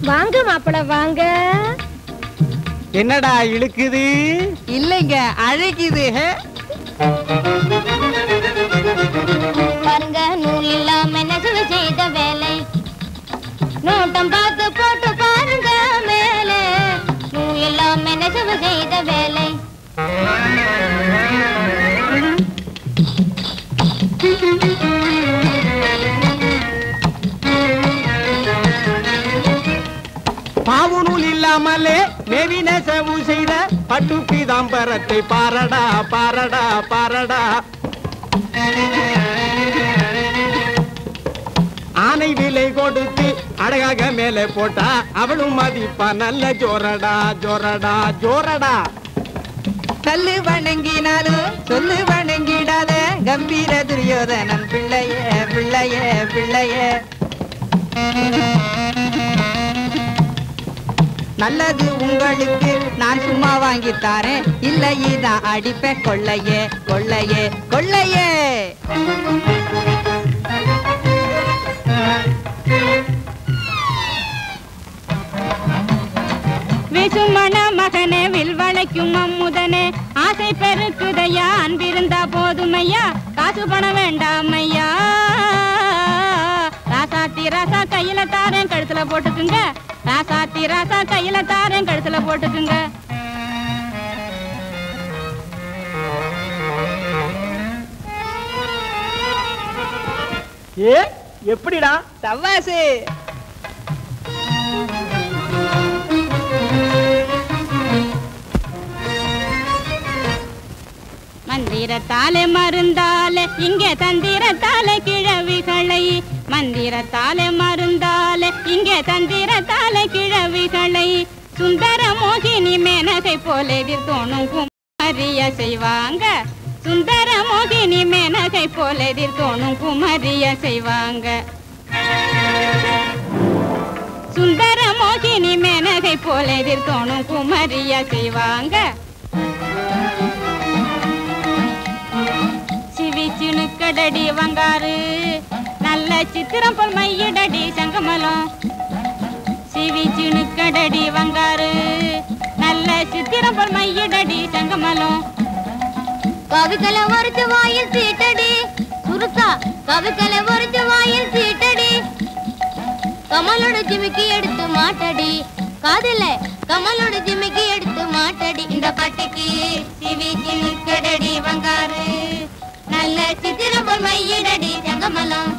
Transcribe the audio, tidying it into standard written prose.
வாங்க மாப்பிள வாங்க. என்னடா இழுக்குது? இல்லைங்க அழைக்குது. பாருங்க நூல் இல்லாம நெசவு செய்த வேலை, நோட்டம் பார்த்து போட்டு பாருங்க மேலே, நூல் இல்லாம நெசவு செய்த வேலை. பாவு நூல் இல்லாமலே மேவி நெசவு செய்த பட்டு பீதாம்பரத்தை பாரடா பாரடா பாரடா. ஆனை விலை கொடுத்து அழகாக மேலே போட்டா அவளும் மதிப்பா நல்ல ஜோரடா ஜோரடா ஜோரடா. கல்லு வணங்கினாலும் சொல்லு வணங்கிடாத கம்பீர துரியோதனன் பிள்ளையே பிள்ளையே பிள்ளையே. நல்லது உங்களுக்கு நான் சும்மா வாங்கித்தாரேன், இல்லைதான் அடிப்ப கொள்ளையே கொள்ளையே கொள்ளையே. விசுமண மகனே வில்வளைக்கும் அம்முதனே, ஆசை பெருக்குதையா அன்பிருந்தா போதுமையா, காசு பணம் வேண்டாம் ஐயா. ராசாத்தி ராசா கையில தாரேன் கழுத்துல போட்டுக்குங்க, ராசாத்தி ராசா கையில தாரேன் கழுத்துல போட்டுக்குங்க. ஏ எப்படிடா? சவாசு. மந்திரத்தாலே மருந்தாலே இங்கே தந்திரத்தாலே கிழவிகளை, மந்திரத்தாலே மருந்தாலே இங்கே தந்திரத்தாலே கிழவிகளை, சுந்தர மோகினி மேனகை போல எதிர்த்தோணும் குமரிய செய்வாங்க, சுந்தர மோகினி மேனகை போல எதிர்த்தோணும் குமரிய செய்வாங்க, சுந்தர மோகினி மேனகை போல எதிர்த்தோணும் குமரிய செய்வாங்க. சிவிச்சுணுக்கடடி வங்காரு நல்ல சித்திரம் போல் மையடடி சங்கமலம், சிவிச்சுணுக்கடடி வங்காரு நல்ல சித்திரம் போல் மையடடி சங்கமலம். கவிகளை ஒருத்து வாயில் சீட்டடி சுருக்கா, கவிகளை ஒருத்து வாயில் சீட்டடி, கமலோட ஜிமிக்கி எடுத்து மாட்டடி, காதல கமலோட ஜிமிக்கி எடுத்து மாட்டடி. இந்த பட்டுக்கு சிவிச்சுணுக்கடடி வங்காரு நல்ல சித்திரம் போல் மையடடி சங்கமலம்.